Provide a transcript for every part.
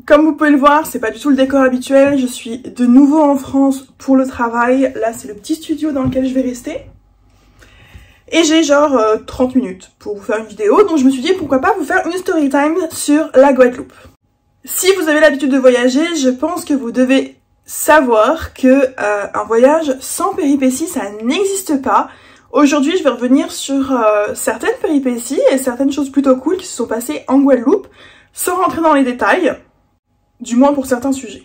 Comme vous pouvez le voir, c'est pas du tout le décor habituel, je suis de nouveau en France pour le travail. Là, c'est le petit studio dans lequel je vais rester. Et j'ai genre 30 minutes pour vous faire une vidéo, donc je me suis dit pourquoi pas vous faire une story time sur la Guadeloupe. Si vous avez l'habitude de voyager, je pense que vous devez savoir que un voyage sans péripéties, ça n'existe pas. Aujourd'hui, je vais revenir sur certaines péripéties et certaines choses plutôt cool qui se sont passées en Guadeloupe, sans rentrer dans les détails, du moins pour certains sujets.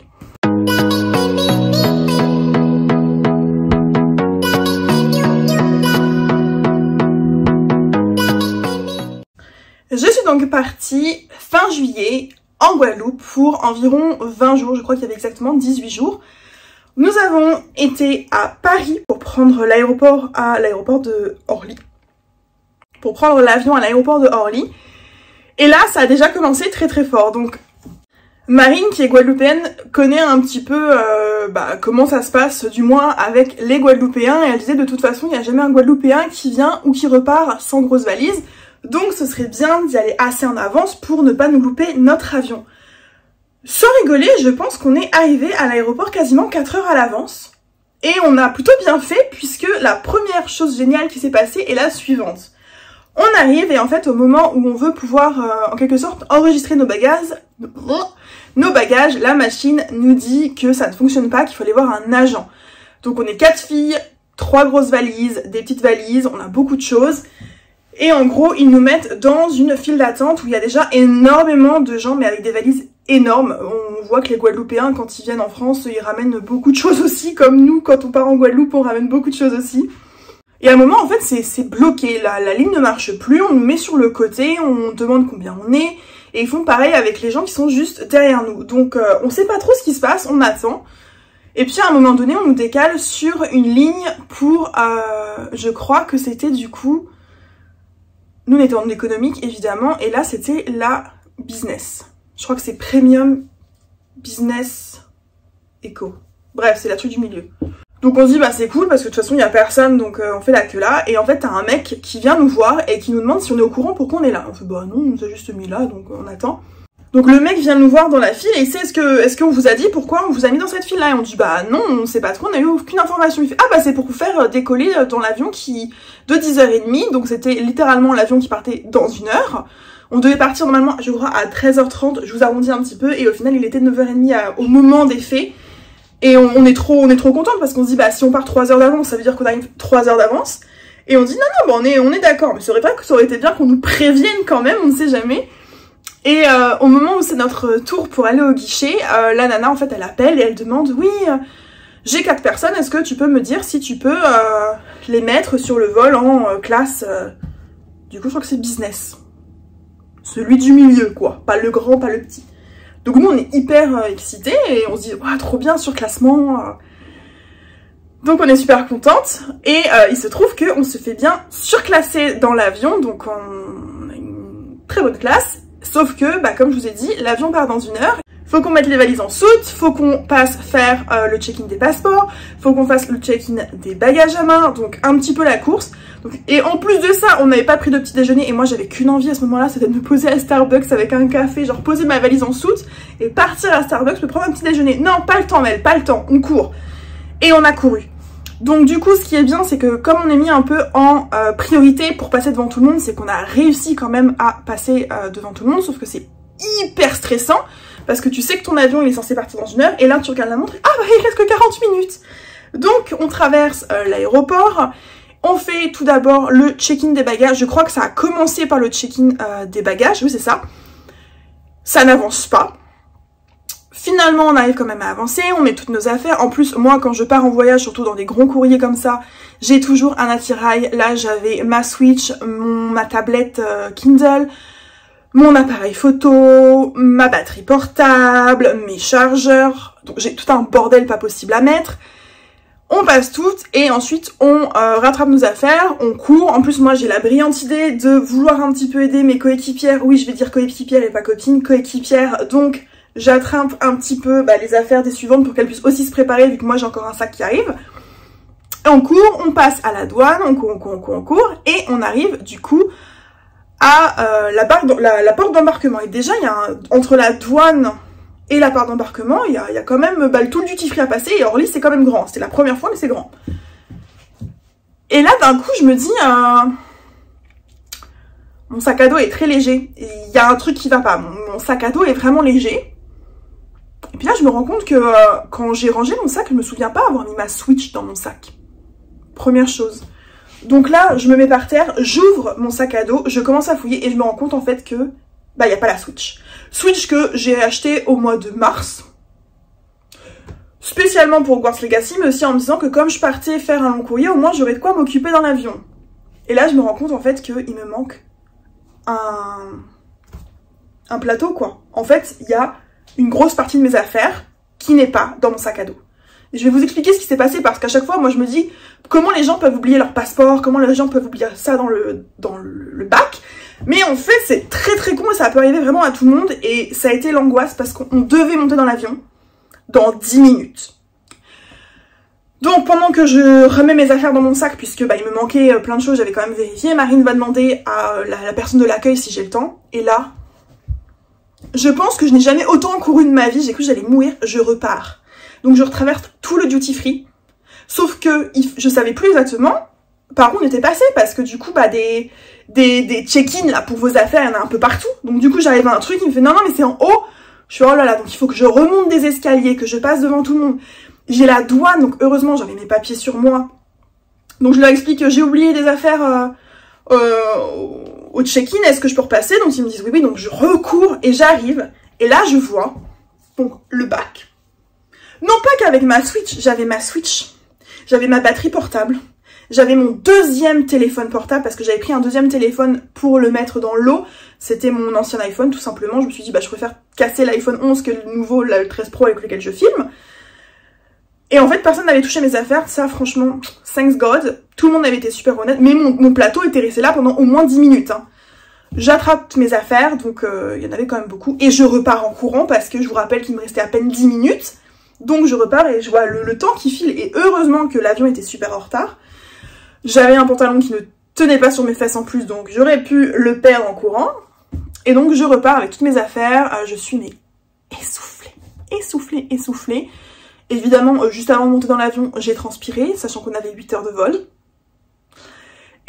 Je suis donc partie fin juillet en Guadeloupe pour environ 20 jours, je crois qu'il y avait exactement 18 jours. Nous avons été à Paris pour prendre l'aéroport à l'aéroport de Orly. Pour prendre l'avion à l'aéroport de Orly. Et là, ça a déjà commencé très très fort. Donc, Marine, qui est guadeloupéenne, connaît un petit peu comment ça se passe, du moins avec les Guadeloupéens. Et elle disait de toute façon, il n'y a jamais un Guadeloupéen qui vient ou qui repart sans grosse valise. Donc, ce serait bien d'y aller assez en avance pour ne pas nous louper notre avion. Sans rigoler, je pense qu'on est arrivé à l'aéroport quasiment 4 heures à l'avance. Et on a plutôt bien fait puisque la première chose géniale qui s'est passée est la suivante. On arrive et en fait au moment où on veut pouvoir en quelque sorte enregistrer nos bagages, la machine nous dit que ça ne fonctionne pas, qu'il faut aller voir un agent. Donc on est 4 filles, 3 grosses valises, des petites valises, on a beaucoup de choses. Et en gros, ils nous mettent dans une file d'attente où il y a déjà énormément de gens, mais avec des valises énormes. On voit que les Guadeloupéens, quand ils viennent en France, ils ramènent beaucoup de choses aussi, comme nous, quand on part en Guadeloupe, on ramène beaucoup de choses aussi. Et à un moment, en fait, c'est bloqué. La ligne ne marche plus, on nous met sur le côté, on demande combien on est, et ils font pareil avec les gens qui sont juste derrière nous. Donc, on sait pas trop ce qui se passe, on attend. Et puis, à un moment donné, on nous décale sur une ligne pour, je crois que c'était du coup... Nous, on était en économique, évidemment, et là, c'était la business. Je crois que c'est Premium Business Eco. Bref, c'est la truc du milieu. Donc on se dit, bah c'est cool, parce que de toute façon, il n'y a personne, donc on fait la queue là. Et en fait, t'as un mec qui vient nous voir et qui nous demande si on est au courant pourquoi on est là. On fait, bah non, on nous a juste mis là, donc on attend. Donc le mec vient nous voir dans la file et il sait, est-ce qu'on vous a dit pourquoi on vous a mis dans cette file là? Et on dit, bah non, on sait pas trop, on a eu aucune information. Il fait, ah bah c'est pour vous faire décoller dans l'avion de 10h30, donc c'était littéralement l'avion qui partait dans 1 heure. On devait partir normalement, je crois, à 13h30, je vous arrondis un petit peu, et au final il était 9h30 au moment des faits. Et on est trop contente parce qu'on se dit, bah si on part 3 heures d'avance, ça veut dire qu'on arrive 3 heures d'avance. Et on dit, non, bah on est d'accord, mais c'est vrai que ça aurait été bien qu'on nous prévienne quand même, on ne sait jamais. Et au moment où c'est notre tour pour aller au guichet, la nana en fait elle appelle et elle demande, oui, j'ai 4 personnes, est-ce que tu peux me dire si tu peux les mettre sur le vol en classe, du coup je crois que c'est business. Celui du milieu quoi, pas le grand, pas le petit. Donc nous on est hyper excités et on se dit, waouh trop bien, surclassement. Donc on est super contente et il se trouve qu'on se fait bien surclasser dans l'avion, donc on a une très bonne classe. Sauf que, bah, comme je vous ai dit, l'avion part dans 1 heure. Faut qu'on mette les valises en soute, faut qu'on passe faire le check-in des passeports, faut qu'on fasse le check-in des bagages à main, donc un petit peu la course. Donc, et en plus de ça, on n'avait pas pris de petit déjeuner et moi j'avais qu'une envie à ce moment-là, c'était de me poser à Starbucks avec un café, genre poser ma valise en soute et partir à Starbucks, me prendre un petit déjeuner. Non, pas le temps Mel, pas le temps, on court. Et on a couru. Donc du coup, ce qui est bien, c'est que comme on est mis un peu en priorité pour passer devant tout le monde, c'est qu'on a réussi quand même à passer devant tout le monde, sauf que c'est hyper stressant, parce que tu sais que ton avion il est censé partir dans 1 heure, et là tu regardes la montre, et ah bah il reste que 40 minutes. Donc on traverse l'aéroport, on fait tout d'abord le check-in des bagages, je crois que ça a commencé par le check-in des bagages, oui c'est ça. Ça n'avance pas. Finalement, on arrive quand même à avancer, on met toutes nos affaires. En plus, moi, quand je pars en voyage, surtout dans des gros courriers comme ça, j'ai toujours un attirail. Là, j'avais ma Switch, ma tablette Kindle, mon appareil photo, ma batterie portable, mes chargeurs. Donc, j'ai tout un bordel pas possible à mettre. On passe toutes et ensuite, on rattrape nos affaires, on court. En plus, moi, j'ai la brillante idée de vouloir un petit peu aider mes coéquipières. Oui, je vais dire coéquipières et pas copines. Coéquipières, donc... J'attrape un petit peu les affaires des suivantes pour qu'elles puissent aussi se préparer vu que moi j'ai encore un sac qui arrive. Et on court, on passe à la douane, on court et on arrive du coup à la porte d'embarquement. Et déjà il y a entre la douane Et la part d'embarquement, il y a quand même tout le duty free à passer. Et Orly, c'est quand même grand. C'était la première fois, mais c'est grand. Et là, d'un coup, je me dis... mon sac à dos est très léger. Il y a un truc qui va pas. Mon sac à dos est vraiment léger. Et puis là, je me rends compte que quand j'ai rangé mon sac, je me souviens pas avoir mis ma Switch dans mon sac. Première chose. Donc là, je me mets par terre, j'ouvre mon sac à dos, je commence à fouiller et je me rends compte en fait que il n'y a pas la Switch. Switch que j'ai acheté au mois de mars. Spécialement pour Hogwarts Legacy, mais aussi en me disant que comme je partais faire un long courrier, au moins j'aurais de quoi m'occuper dans l'avion. Et là, je me rends compte en fait qu'il me manque un plateau quoi. En fait, il y a une grosse partie de mes affaires qui n'est pas dans mon sac à dos. Et je vais vous expliquer ce qui s'est passé parce qu'à chaque fois, moi je me dis comment les gens peuvent oublier leur passeport, comment les gens peuvent oublier ça dans le bac. Mais en fait, c'est très très con et ça peut arriver vraiment à tout le monde. Et ça a été l'angoisse parce qu'on devait monter dans l'avion dans 10 minutes. Donc pendant que je remets mes affaires dans mon sac, puisque il me manquait plein de choses, j'avais quand même vérifié, Marine va demander à la personne de l'accueil si j'ai le temps. Et là, je pense que je n'ai jamais autant couru de ma vie, j'ai cru que j'allais mourir, je repars. Donc je retraverse tout le duty free. Sauf que je savais plus exactement par où on était passé, parce que du coup, des check-in là pour vos affaires, il y en a un peu partout. Donc du coup, j'arrive à un truc, il me fait non, mais c'est en haut. Je suis oh là là, donc il faut que je remonte des escaliers, que je passe devant tout le monde. J'ai la douane, donc heureusement, j'avais mes papiers sur moi. Donc je leur explique que j'ai oublié des affaires au check-in, est-ce que je peux repasser? Donc ils me disent oui, donc je recours et j'arrive. Et là, je vois donc le bac. Non pas qu'avec ma Switch, j'avais ma Switch, j'avais ma batterie portable, j'avais mon deuxième téléphone portable parce que j'avais pris un deuxième téléphone pour le mettre dans l'eau. C'était mon ancien iPhone tout simplement. Je me suis dit je préfère casser l'iPhone 11 que le nouveau, le 13 Pro avec lequel je filme. Et en fait personne n'avait touché mes affaires, ça franchement, thanks God, tout le monde avait été super honnête, mais mon plateau était resté là pendant au moins 10 minutes. Hein. J'attrape mes affaires, donc il y en avait quand même beaucoup, et je repars en courant parce que je vous rappelle qu'il me restait à peine 10 minutes. Donc je repars et je vois le temps qui file et heureusement que l'avion était super en retard. J'avais un pantalon qui ne tenait pas sur mes fesses en plus donc j'aurais pu le perdre en courant. Et donc je repars avec toutes mes affaires, je suis mais essoufflée. Évidemment juste avant de monter dans l'avion j'ai transpiré sachant qu'on avait 8 heures de vol.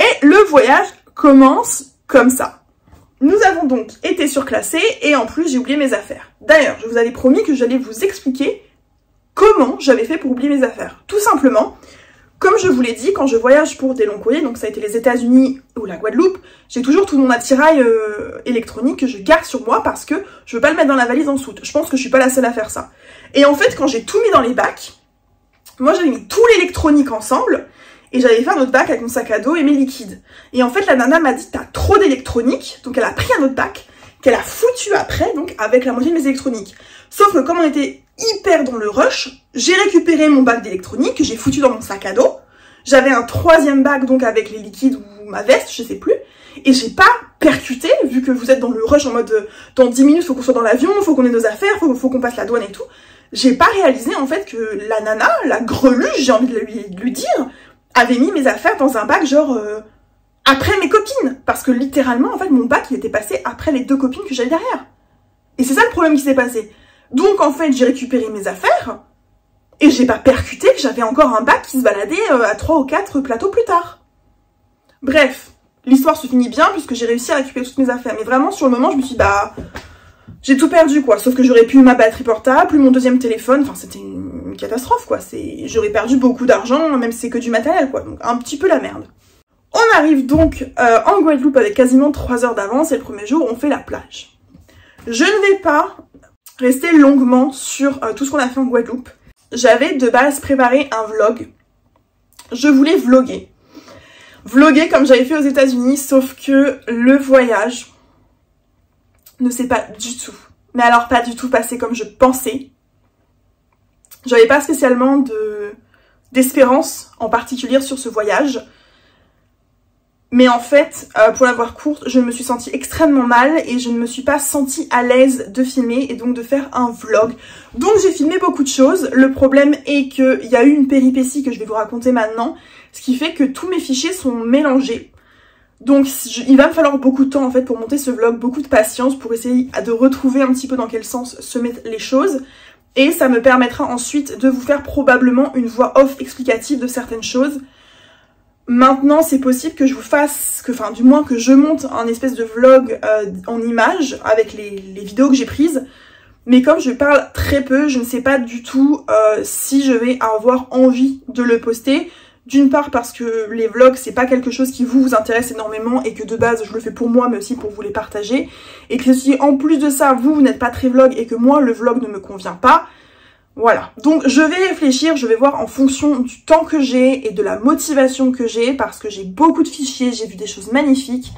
Et le voyage commence comme ça. Nous avons donc été surclassés et en plus j'ai oublié mes affaires. D'ailleurs je vous avais promis que j'allais vous expliquer comment j'avais fait pour oublier mes affaires. Tout simplement, comme je vous l'ai dit, quand je voyage pour des longs courriers, donc ça a été les États-Unis ou la Guadeloupe, j'ai toujours tout mon attirail électronique que je garde sur moi parce que je veux pas le mettre dans la valise en soute. Je pense que je suis pas la seule à faire ça. Et en fait, quand j'ai tout mis dans les bacs, moi j'avais mis tout l'électronique ensemble et j'avais fait un autre bac avec mon sac à dos et mes liquides. Et en fait, la nana m'a dit t'as trop d'électronique, donc elle a pris un autre bac qu'elle a foutu après, donc avec la moitié de mes électroniques. Sauf que comme on était hyper dans le rush, j'ai récupéré mon bac d'électronique que j'ai foutu dans mon sac à dos. J'avais un troisième bac donc avec les liquides ou ma veste, je sais plus. Et j'ai pas percuté, vu que vous êtes dans le rush en mode dans 10 minutes faut qu'on soit dans l'avion, faut qu'on ait nos affaires, faut qu'on passe la douane et tout. J'ai pas réalisé en fait que la nana, la greluche, j'ai envie de lui dire, avait mis mes affaires dans un bac genre après mes copines. Parce que littéralement en fait mon bac il était passé après les 2 copines que j'avais derrière. Et c'est ça le problème qui s'est passé. Donc en fait j'ai récupéré mes affaires et j'ai pas percuté que j'avais encore un bac qui se baladait à 3 ou 4 plateaux plus tard. Bref, l'histoire se finit bien puisque j'ai réussi à récupérer toutes mes affaires. Mais vraiment sur le moment je me suis dit j'ai tout perdu quoi. Sauf que j'aurais plus ma batterie portable, plus mon deuxième téléphone, enfin c'était une catastrophe quoi. J'aurais perdu beaucoup d'argent même si c'est que du matériel quoi. Donc un petit peu la merde. On arrive donc en Guadeloupe avec quasiment 3 heures d'avance et le premier jour on fait la plage. Je ne vais pas rester longuement sur tout ce qu'on a fait en Guadeloupe. J'avais de base préparé un vlog. Je voulais vlogger. Vlogger comme j'avais fait aux États-Unis, sauf que le voyage ne s'est pas du tout, mais alors pas du tout passé comme je pensais. J'avais pas spécialement d'espérance en particulier sur ce voyage. Mais en fait, pour la voir courte, je me suis sentie extrêmement mal et je ne me suis pas sentie à l'aise de filmer et donc de faire un vlog. Donc j'ai filmé beaucoup de choses. Le problème est qu'il y a eu une péripétie que je vais vous raconter maintenant, ce qui fait que tous mes fichiers sont mélangés. Donc il va me falloir beaucoup de temps en fait pour monter ce vlog, beaucoup de patience pour essayer de retrouver un petit peu dans quel sens se mettent les choses. Et ça me permettra ensuite de vous faire probablement une voix off explicative de certaines choses. Maintenant, c'est possible que je vous fasse, enfin du moins que je monte un espèce de vlog en images avec les vidéos que j'ai prises. Mais comme je parle très peu, je ne sais pas du tout si je vais avoir envie de le poster. D'une part parce que les vlogs, c'est pas quelque chose qui vous intéresse énormément et que de base, je le fais pour moi, mais aussi pour vous les partager. Et que si en plus de ça, vous n'êtes pas très vlog et que moi, le vlog ne me convient pas, voilà. Donc je vais réfléchir, je vais voir en fonction du temps que j'ai et de la motivation que j'ai, parce que j'ai beaucoup de fichiers, j'ai vu des choses magnifiques.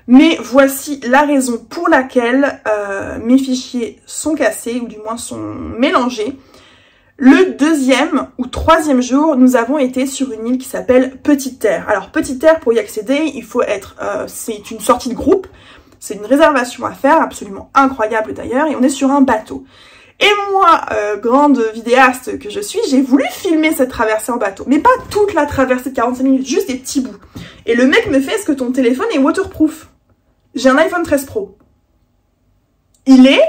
Mais voici la raison pour laquelle mes fichiers sont cassés, ou du moins sont mélangés. Le deuxième ou troisième jour, nous avons été sur une île qui s'appelle Petite Terre. Alors Petite Terre, pour y accéder, il faut être, c'est une sortie de groupe, c'est une réservation à faire, absolument incroyable d'ailleurs, et on est sur un bateau. Et moi, grande vidéaste que je suis, j'ai voulu filmer cette traversée en bateau, mais pas toute la traversée de 45 minutes, juste des petits bouts. Et le mec me fait, est-ce que ton téléphone est waterproof? J'ai un iPhone 13 Pro. Il est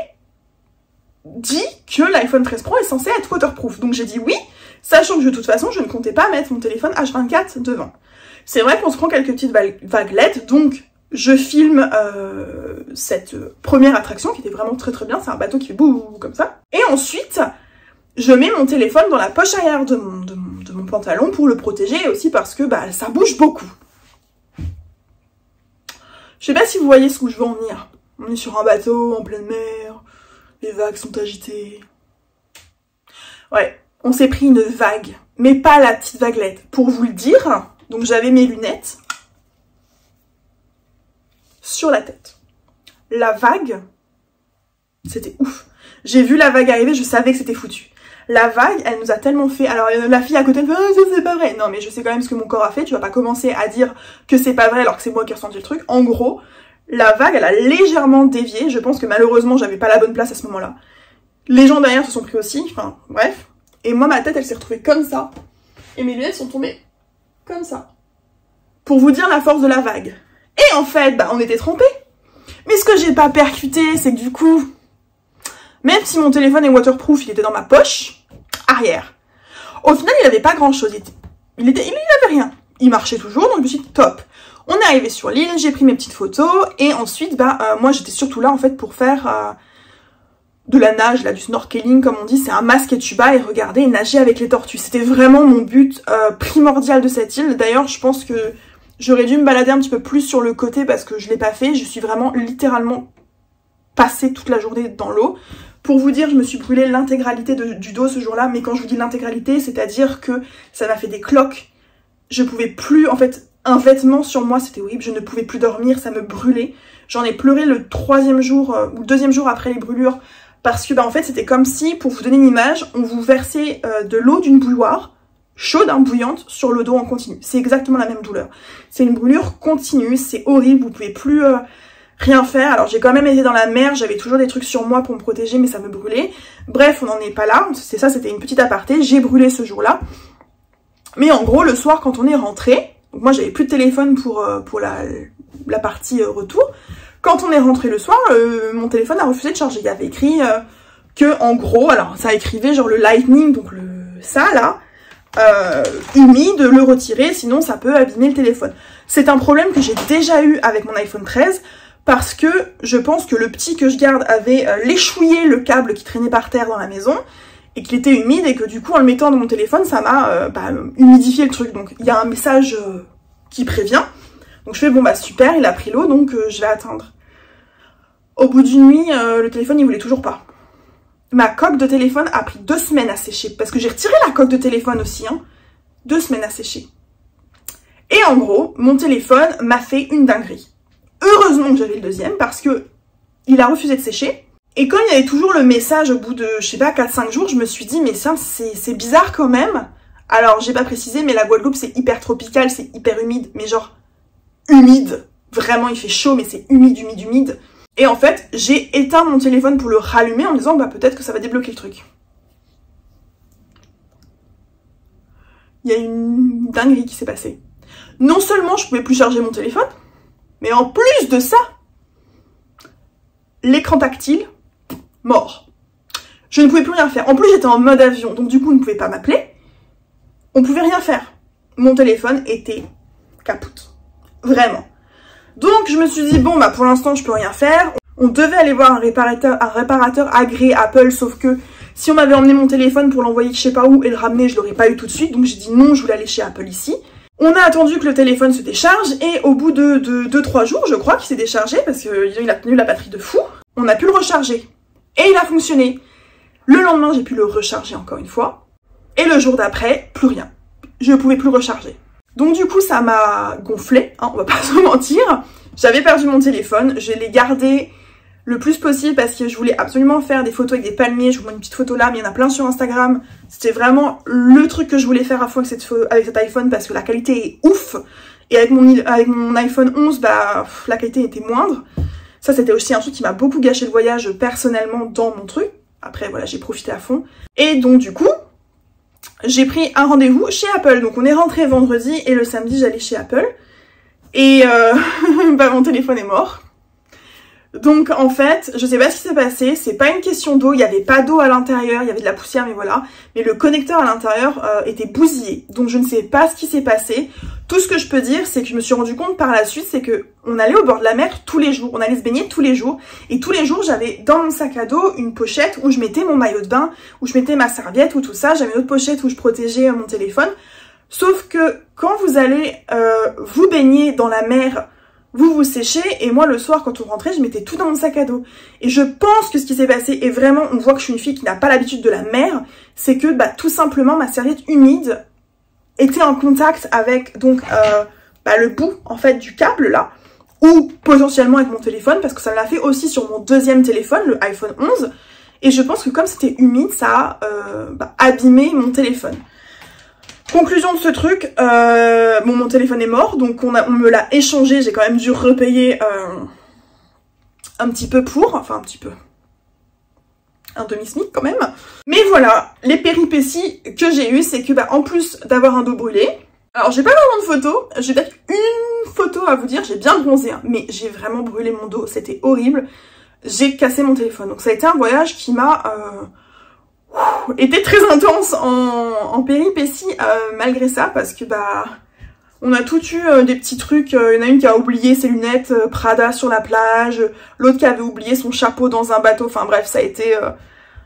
dit que l'iPhone 13 Pro est censé être waterproof. Donc j'ai dit oui, sachant que de toute façon, je ne comptais pas mettre mon téléphone H24 devant. C'est vrai qu'on se prend quelques petites vaguelettes, donc je filme cette première attraction qui était vraiment très très bien. C'est un bateau qui fait bouh comme ça. Et ensuite, je mets mon téléphone dans la poche arrière de mon pantalon pour le protéger, et aussi parce que bah, ça bouge beaucoup. Je sais pas si vous voyez ce où je veux en venir. On est sur un bateau en pleine mer. Les vagues sont agitées. Ouais, on s'est pris une vague, mais pas la petite vaguelette. Pour vous le dire, donc j'avais mes lunettes sur la tête. La vague, c'était ouf. J'ai vu la vague arriver, je savais que c'était foutu. La vague, elle nous a tellement fait... Alors la fille à côté, elle me fait « Oh, c'est pas vrai !» Non mais je sais quand même ce que mon corps a fait, tu vas pas commencer à dire que c'est pas vrai alors que c'est moi qui ai ressenti le truc. En gros... La vague, elle a légèrement dévié. Je pense que malheureusement, j'avais pas la bonne place à ce moment-là. Les gens derrière se sont pris aussi. Enfin, bref. Et moi, ma tête, elle s'est retrouvée comme ça. Et mes lunettes sont tombées comme ça. Pour vous dire la force de la vague. Et en fait, bah, on était trempés. Mais ce que j'ai pas percuté, c'est que du coup, même si mon téléphone est waterproof, il était dans ma poche arrière. Au final, il avait pas grand-chose. Il avait rien. Il marchait toujours, donc je me suis dit, top. On est arrivé sur l'île, j'ai pris mes petites photos, et ensuite, moi j'étais surtout là en fait pour faire de la nage, là, du snorkeling comme on dit, c'est un masque et tuba et regarder et nager avec les tortues. C'était vraiment mon but primordial de cette île. D'ailleurs, je pense que j'aurais dû me balader un petit peu plus sur le côté parce que je l'ai pas fait. Je suis vraiment littéralement passée toute la journée dans l'eau. Pour vous dire, je me suis brûlé l'intégralité du dos ce jour-là, mais quand je vous dis l'intégralité, c'est-à-dire que ça m'a fait des cloques. Je pouvais plus, en fait... Un vêtement sur moi, c'était horrible, je ne pouvais plus dormir, ça me brûlait. J'en ai pleuré le troisième jour, ou le deuxième jour après les brûlures, parce que en fait c'était comme si, pour vous donner une image, on vous versait de l'eau d'une bouilloire, chaude, bouillante, sur le dos en continu. C'est exactement la même douleur. C'est une brûlure continue, c'est horrible, vous pouvez plus rien faire. Alors j'ai quand même été dans la mer, j'avais toujours des trucs sur moi pour me protéger, mais ça me brûlait. Bref, on n'en est pas là, c'est ça, c'était une petite aparté, j'ai brûlé ce jour-là. Mais en gros, le soir, quand on est rentré, donc moi j'avais plus de téléphone pour la partie retour. Quand on est rentré le soir, mon téléphone a refusé de charger. Il y avait écrit que en gros, alors ça écrivait genre le lightning, donc ça là, humide, le retirer, sinon ça peut abîmer le téléphone. C'est un problème que j'ai déjà eu avec mon iPhone 13 parce que je pense que le petit que je garde avait léchouillé le câble qui traînait par terre dans la maison et qu'il était humide et que du coup en le mettant dans mon téléphone ça m'a humidifié le truc. Donc il y a un message qui prévient. Donc je fais bon bah super, il a pris l'eau donc je vais attendre. Au bout d'une nuit, le téléphone il voulait toujours pas. Ma coque de téléphone a pris 2 semaines à sécher parce que j'ai retiré la coque de téléphone aussi, hein. 2 semaines à sécher. Et en gros, mon téléphone m'a fait une dinguerie. Heureusement que j'avais le deuxième parce que il a refusé de sécher. Et quand il y avait toujours le message au bout de, je sais pas, 4-5 jours, je me suis dit, mais ça, c'est bizarre quand même. Alors, j'ai pas précisé, mais la Guadeloupe, c'est hyper tropical, c'est hyper humide, mais genre, humide. Vraiment, il fait chaud, mais c'est humide, humide, humide. Et en fait, j'ai éteint mon téléphone pour le rallumer en me disant, bah peut-être que ça va débloquer le truc. Il y a une dinguerie qui s'est passée. Non seulement je pouvais plus charger mon téléphone, Mais en plus de ça, l'écran tactile, mort. Je ne pouvais plus rien faire. En plus, j'étais en mode avion, donc du coup, on ne pouvait pas m'appeler. On pouvait rien faire. Mon téléphone était capote. Vraiment. Donc, je me suis dit, bon, bah pour l'instant, je peux rien faire. On devait aller voir un réparateur agréé Apple, sauf que si on m'avait emmené mon téléphone pour l'envoyer je sais pas où et le ramener, je l'aurais pas eu tout de suite. Donc, j'ai dit non, je voulais aller chez Apple ici. On a attendu que le téléphone se décharge et au bout de 2-3 jours, je crois qu'il s'est déchargé parce qu'il a tenu la batterie de fou. On a pu le recharger et il a fonctionné. Le lendemain, j'ai pu le recharger encore une fois et le jour d'après, plus rien. Je ne pouvais plus recharger. Donc du coup, ça m'a gonflé, hein, on va pas se mentir. J'avais perdu mon téléphone, je l'ai gardé le plus possible parce que je voulais absolument faire des photos avec des palmiers. Je vous montre une petite photo là, mais il y en a plein sur Instagram. C'était vraiment le truc que je voulais faire à fond avec cet iPhone parce que la qualité est ouf. Et avec mon iPhone 11, bah, la qualité était moindre. Ça, c'était aussi un truc qui m'a beaucoup gâché le voyage personnellement dans mon truc. Après, voilà, j'ai profité à fond. Et donc, du coup, j'ai pris un rendez-vous chez Apple. Donc, on est rentré vendredi et le samedi, j'allais chez Apple. Et bah, mon téléphone est mort. Donc en fait, je sais pas ce qui s'est passé, c'est pas une question d'eau, il y avait pas d'eau à l'intérieur, il y avait de la poussière mais voilà, mais le connecteur à l'intérieur était bousillé, donc je ne sais pas ce qui s'est passé. Tout ce que je peux dire, c'est que je me suis rendu compte par la suite, c'est que on allait au bord de la mer tous les jours, on allait se baigner tous les jours, et tous les jours j'avais dans mon sac à dos une pochette où je mettais mon maillot de bain, où je mettais ma serviette ou tout ça, j'avais une autre pochette où je protégeais mon téléphone, sauf que quand vous allez vous baigner dans la mer, vous vous séchez, et moi le soir quand on rentrait, je mettais tout dans mon sac à dos. Et je pense que ce qui s'est passé, et vraiment on voit que je suis une fille qui n'a pas l'habitude de la mer, c'est que bah, tout simplement ma serviette humide était en contact avec donc le bout en fait du câble là, ou potentiellement avec mon téléphone, parce que ça me l'a fait aussi sur mon deuxième téléphone, le iPhone 11, et je pense que comme c'était humide, ça a abîmé mon téléphone. Conclusion de ce truc, bon, mon téléphone est mort, donc on me l'a échangé, j'ai quand même dû repayer un petit peu enfin un petit peu, un demi-smic quand même. Mais voilà, les péripéties que j'ai eues, c'est que bah, en plus d'avoir un dos brûlé, alors j'ai pas vraiment de photos, j'ai peut-être une photo à vous dire, j'ai bien bronzé, hein, mais j'ai vraiment brûlé mon dos, c'était horrible, j'ai cassé mon téléphone. Donc ça a été un voyage qui m'a... était très intense en péripéties malgré ça, parce que bah on a tout eu des petits trucs. Il y en a une qui a oublié ses lunettes Prada sur la plage, l'autre qui avait oublié son chapeau dans un bateau, enfin bref, ça a été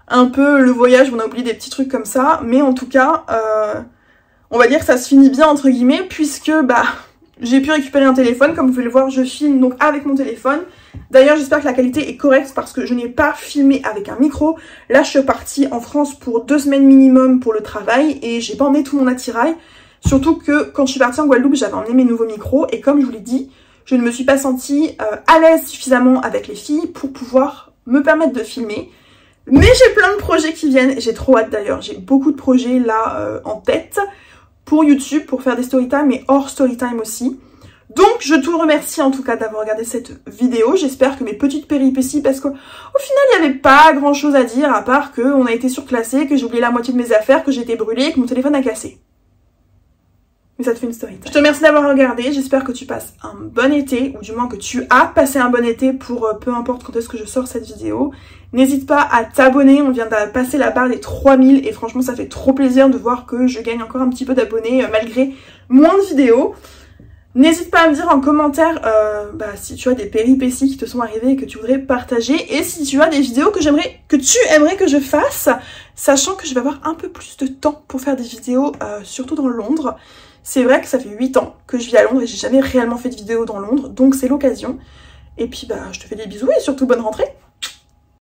un peu le voyage où on a oublié des petits trucs comme ça, mais en tout cas on va dire que ça se finit bien entre guillemets, puisque bah j'ai pu récupérer un téléphone. Comme vous pouvez le voir, je filme donc avec mon téléphone. D'ailleurs, j'espère que la qualité est correcte parce que je n'ai pas filmé avec un micro. Là, je suis partie en France pour 2 semaines minimum pour le travail et j'ai pas emmené tout mon attirail. Surtout que quand je suis partie en Guadeloupe, j'avais emmené mes nouveaux micros et comme je vous l'ai dit, je ne me suis pas sentie à l'aise suffisamment avec les filles pour pouvoir me permettre de filmer. Mais j'ai plein de projets qui viennent, j'ai trop hâte d'ailleurs. J'ai beaucoup de projets là en tête pour YouTube, pour faire des storytime et hors storytime aussi. Donc je te remercie en tout cas d'avoir regardé cette vidéo. J'espère que mes petites péripéties, parce qu'au final il n'y avait pas grand chose à dire à part qu'on a été surclassé, que j'ai oublié la moitié de mes affaires, que j'ai été brûlée et que mon téléphone a cassé. Mais ça te fait une story time. Je te remercie d'avoir regardé, j'espère que tu passes un bon été, ou du moins que tu as passé un bon été pour peu importe quand est-ce que je sors cette vidéo. N'hésite pas à t'abonner, on vient de passer la barre des 3000 et franchement ça fait trop plaisir de voir que je gagne encore un petit peu d'abonnés malgré moins de vidéos. N'hésite pas à me dire en commentaire si tu as des péripéties qui te sont arrivées et que tu voudrais partager, et si tu as des vidéos que tu aimerais que je fasse, sachant que je vais avoir un peu plus de temps pour faire des vidéos, surtout dans Londres. C'est vrai que ça fait 8 ans que je vis à Londres et j'ai jamais réellement fait de vidéo dans Londres, donc c'est l'occasion. Et puis bah je te fais des bisous et surtout bonne rentrée.